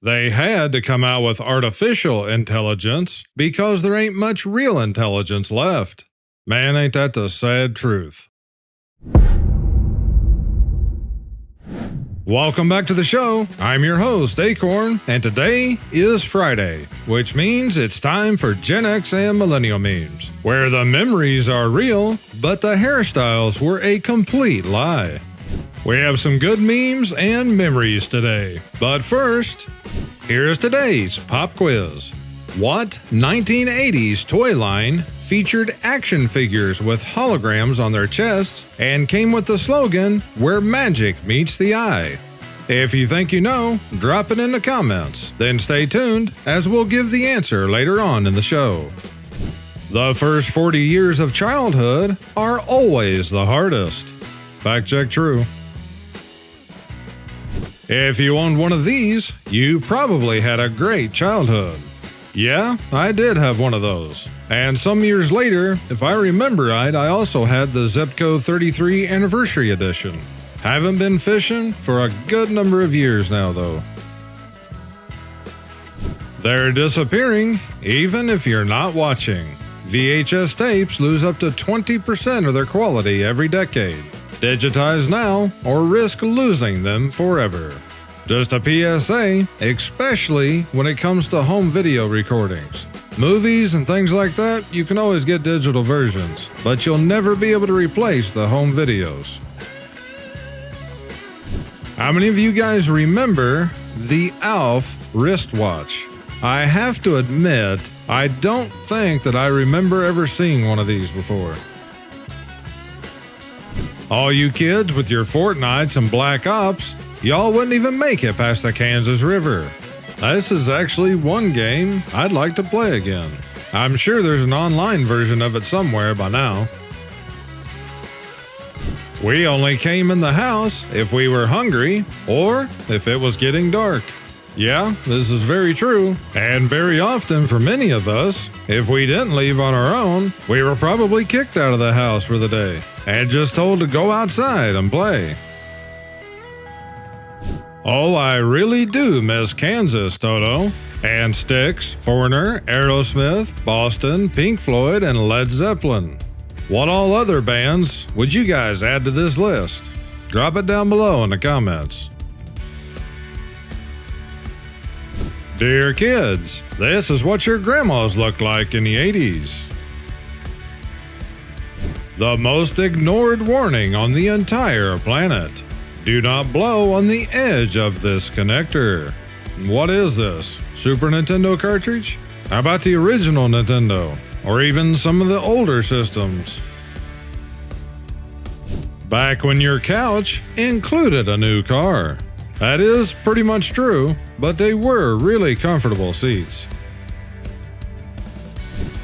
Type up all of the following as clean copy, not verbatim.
They had to come out with artificial intelligence because there ain't much real intelligence left. Man, ain't that the sad truth. Welcome back to the show. I'm your host, Akorn, and today is Friday, which means it's time for Gen X and Millennial memes, where the memories are real, but the hairstyles were a complete lie. We have some good memes and memories today, but first, here's today's pop quiz. What 1980s toy line featured action figures with holograms on their chests and came with the slogan, "Where magic meets the eye"? If you think you know, drop it in the comments, then stay tuned as we'll give the answer later on in the show. The first 40 years of childhood are always the hardest. Fact check true. If you owned one of these, you probably had a great childhood. Yeah, I did have one of those. And some years later, if I remember right, I also had the Zepco 33 Anniversary Edition. Haven't been fishing for a good number of years now, though. They're disappearing, even if you're not watching. VHS tapes lose up to 20% of their quality every decade. Digitize now, or risk losing them forever. Just a PSA, especially when it comes to home video recordings. Movies and things like that, you can always get digital versions, but you'll never be able to replace the home videos. How many of you guys remember the ALF wristwatch? I have to admit, I don't think that I remember ever seeing one of these before. All you kids with your Fortnites and Black Ops, y'all wouldn't even make it past the Kansas River. This is actually one game I'd like to play again. I'm sure there's an online version of it somewhere by now. We only came in the house if we were hungry or if it was getting dark. Yeah, this is very true, and very often for many of us, if we didn't leave on our own, we were probably kicked out of the house for the day and just told to go outside and play. Oh, I really do miss Kansas, Toto. And Styx, Foreigner, Aerosmith, Boston, Pink Floyd, and Led Zeppelin. What all other bands would you guys add to this list? Drop it down below in the comments. Dear kids, this is what your grandmas looked like in the 80s. The most ignored warning on the entire planet. Do not blow on the edge of this connector. What is this? Super Nintendo cartridge? How about the original Nintendo? Or even some of the older systems? Back when your couch included a new car. That is pretty much true, but they were really comfortable seats.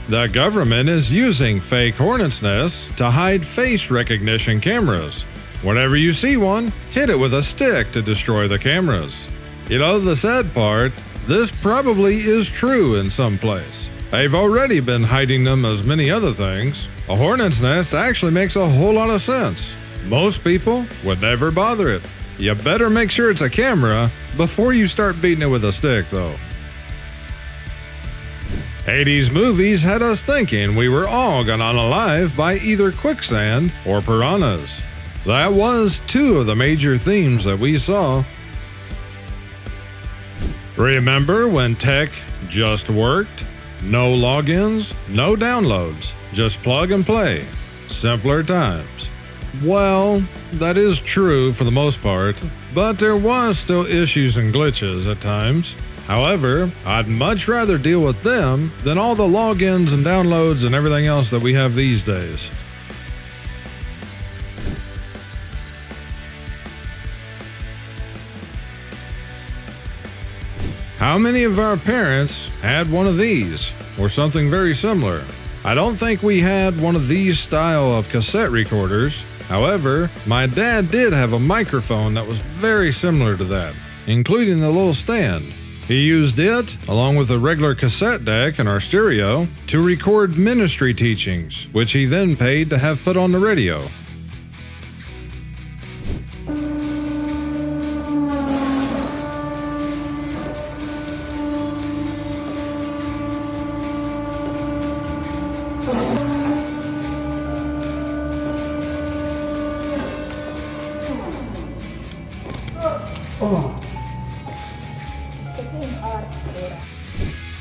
The government is using fake hornet's nests to hide face recognition cameras. Whenever you see one, hit it with a stick to destroy the cameras. You know the sad part? This probably is true in some place. They've already been hiding them as many other things. A hornet's nest actually makes a whole lot of sense. Most people would never bother it. You better make sure it's a camera before you start beating it with a stick, though. 80s movies had us thinking we were all gone unalive by either quicksand or piranhas. That was two of the major themes that we saw. Remember when tech just worked? No logins, no downloads, just plug and play. Simpler times. Well, that is true for the most part, but there was still issues and glitches at times. However, I'd much rather deal with them than all the logins and downloads and everything else that we have these days. How many of our parents had one of these, or something very similar? I don't think we had one of these style of cassette recorders. However, my dad did have a microphone that was very similar to that, including the little stand. He used it, along with a regular cassette deck and our stereo, to record ministry teachings, which he then paid to have put on the radio.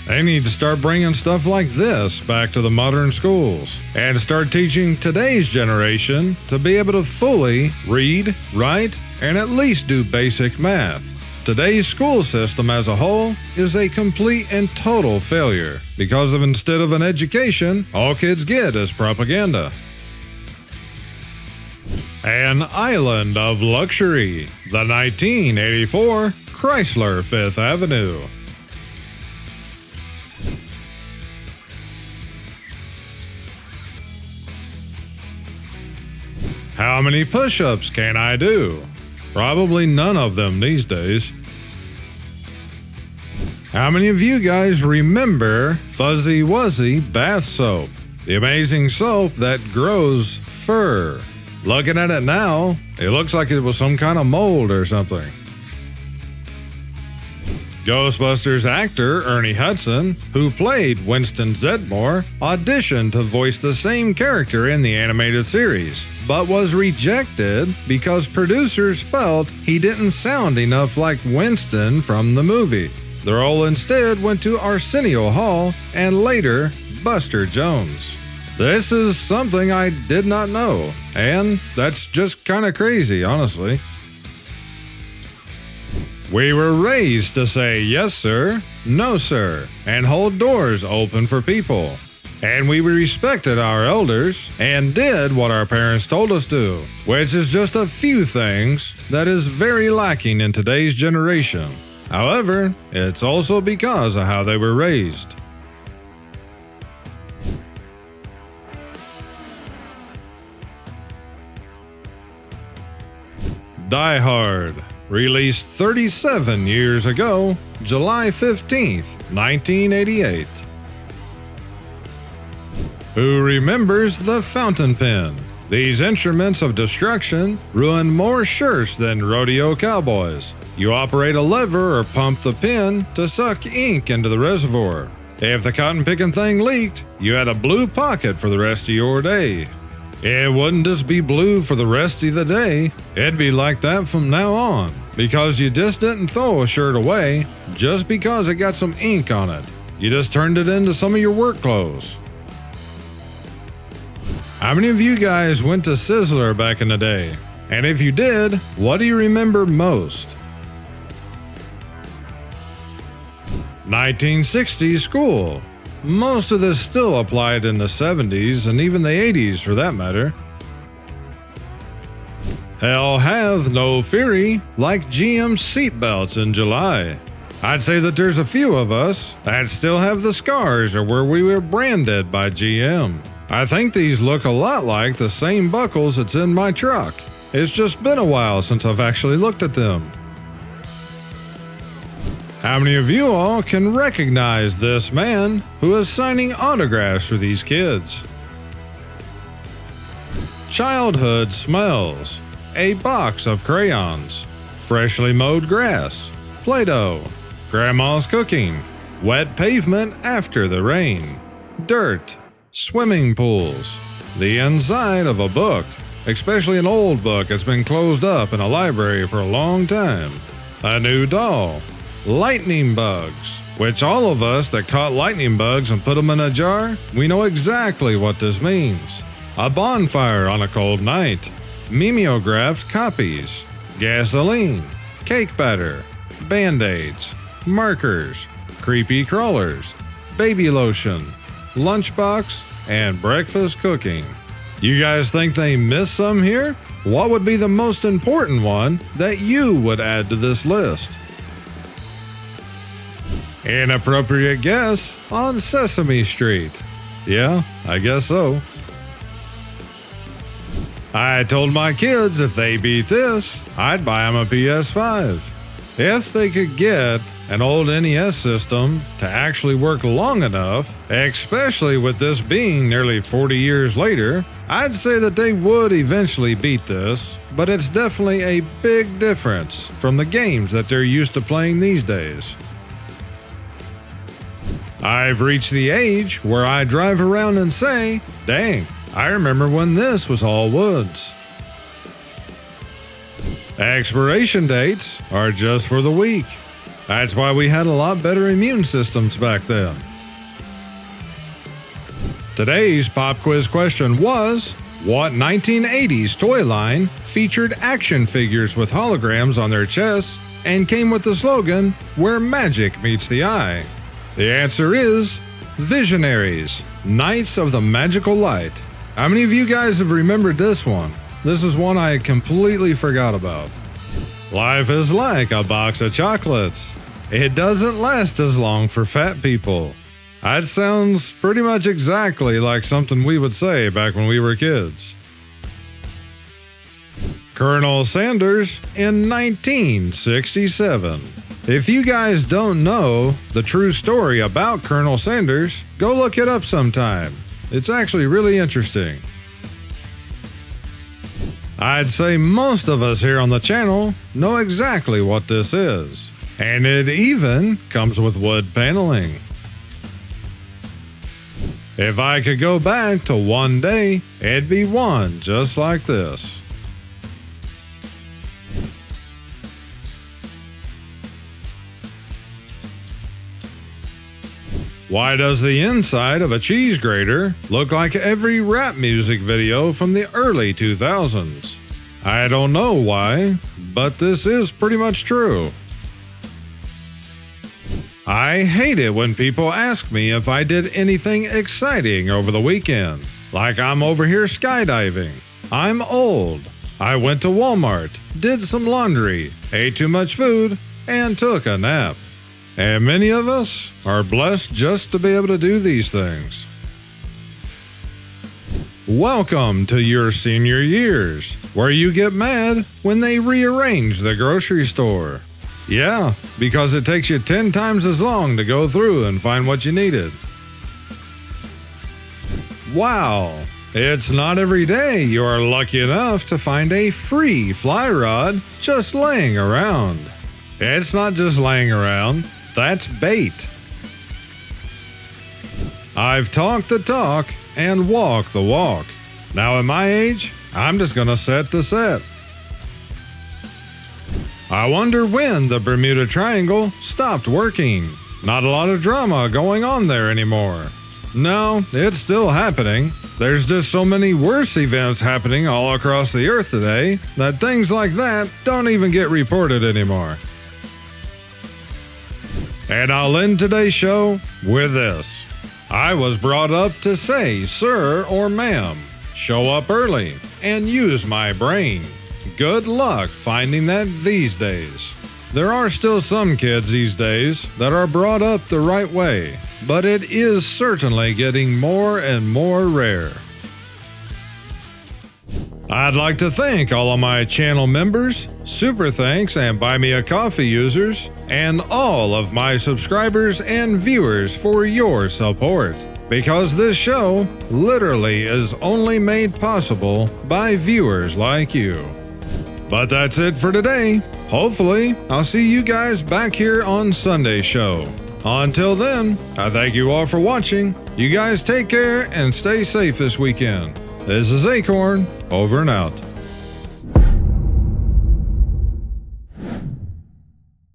They need to start bringing stuff like this back to the modern schools and start teaching today's generation to be able to fully read, write, and at least do basic math. Today's school system as a whole is a complete and total failure because of instead of an education, all kids get is propaganda. An island of luxury, the 1984 Chrysler Fifth Avenue. How many push-ups can I do? Probably none of them these days. How many of you guys remember Fuzzy Wuzzy bath soap? The amazing soap that grows fur. Looking at it now, it looks like it was some kind of mold or something. Ghostbusters actor Ernie Hudson, who played Winston Zeddemore, auditioned to voice the same character in the animated series, but was rejected because producers felt he didn't sound enough like Winston from the movie. The role instead went to Arsenio Hall and later Buster Jones. This is something I did not know, and that's just kind of crazy, honestly. We were raised to say yes sir, no sir, and hold doors open for people. And we respected our elders and did what our parents told us to, which is just a few things that is very lacking in today's generation. However, it's also because of how they were raised. Die Hard, released 37 years ago, July 15th, 1988. Who remembers the fountain pen? These instruments of destruction ruin more shirts than rodeo cowboys. You operate a lever or pump the pen to suck ink into the reservoir. If the cotton picking thing leaked, you had a blue pocket for the rest of your day. It wouldn't just be blue for the rest of the day, it'd be like that from now on, because you just didn't throw a shirt away just because it got some ink on it. You just turned it into some of your work clothes. How many of you guys went to Sizzler back in the day? And if you did, what do you remember most? 1960s school. Most of this still applied in the 70s and even the 80s for that matter. Hell have no fury like GM seatbelts in July. I'd say that there's a few of us that still have the scars or where we were branded by GM. I think these look a lot like the same buckles that's in my truck. It's just been a while since I've actually looked at them. How many of you all can recognize this man who is signing autographs for these kids? Childhood smells. A box of crayons. Freshly mowed grass. Play-Doh. Grandma's cooking. Wet pavement after the rain. Dirt. Swimming pools. The inside of a book, especially an old book that's been closed up in a library for a long time. A new doll. Lightning bugs, which all of us that caught lightning bugs and put them in a jar, we know exactly what this means. A bonfire on a cold night. Mimeographed copies. Gasoline. Cake batter. Band-Aids. Markers. Creepy crawlers. Baby lotion. Lunchbox, and breakfast cooking. You guys think they missed some here? What would be the most important one that you would add to this list? Inappropriate guess on Sesame Street. Yeah, I guess so. I told my kids if they beat this, I'd buy them a PS5. If they could get an old NES system to actually work long enough, especially with this being nearly 40 years later, I'd say that they would eventually beat this, but it's definitely a big difference from the games that they're used to playing these days. I've reached the age where I drive around and say, dang, I remember when this was all woods. Expiration dates are just for the week. That's why we had a lot better immune systems back then. Today's pop quiz question was, what 1980s toy line featured action figures with holograms on their chests and came with the slogan, "Where magic meets the eye"? The answer is Visionaries, Knights of the Magical Light. How many of you guys have remembered this one? This is one I completely forgot about. Life is like a box of chocolates. It doesn't last as long for fat people. That sounds pretty much exactly like something we would say back when we were kids. Colonel Sanders in 1967. If you guys don't know the true story about Colonel Sanders, go look it up sometime. It's actually really interesting. I'd say most of us here on the channel know exactly what this is, and it even comes with wood paneling. If I could go back to one day, it'd be one just like this. Why does the inside of a cheese grater look like every rap music video from the early 2000s? I don't know why, but this is pretty much true. I hate it when people ask me if I did anything exciting over the weekend, like I'm over here skydiving. I'm old. I went to Walmart, did some laundry, ate too much food, and took a nap. And many of us are blessed just to be able to do these things. Welcome to your senior years, where you get mad when they rearrange the grocery store. Yeah, because it takes you 10 times as long to go through and find what you needed. Wow, it's not every day you are lucky enough to find a free fly rod just laying around. It's not just laying around. That's bait. I've talked the talk and walked the walk. Now at my age, I'm just gonna set the set. I wonder when the Bermuda Triangle stopped working. Not a lot of drama going on there anymore. No, it's still happening. There's just so many worse events happening all across the earth today that things like that don't even get reported anymore. And I'll end today's show with this. I was brought up to say sir or ma'am, show up early, and use my brain. Good luck finding that these days. There are still some kids these days that are brought up the right way, but it is certainly getting more and more rare. I'd like to thank all of my channel members, super thanks and buy me a coffee users, and all of my subscribers and viewers for your support, because this show literally is only made possible by viewers like you. But that's it for today. Hopefully, I'll see you guys back here on Sunday's show. Until then, I thank you all for watching. You guys take care and stay safe this weekend. This is Akorn, over and out.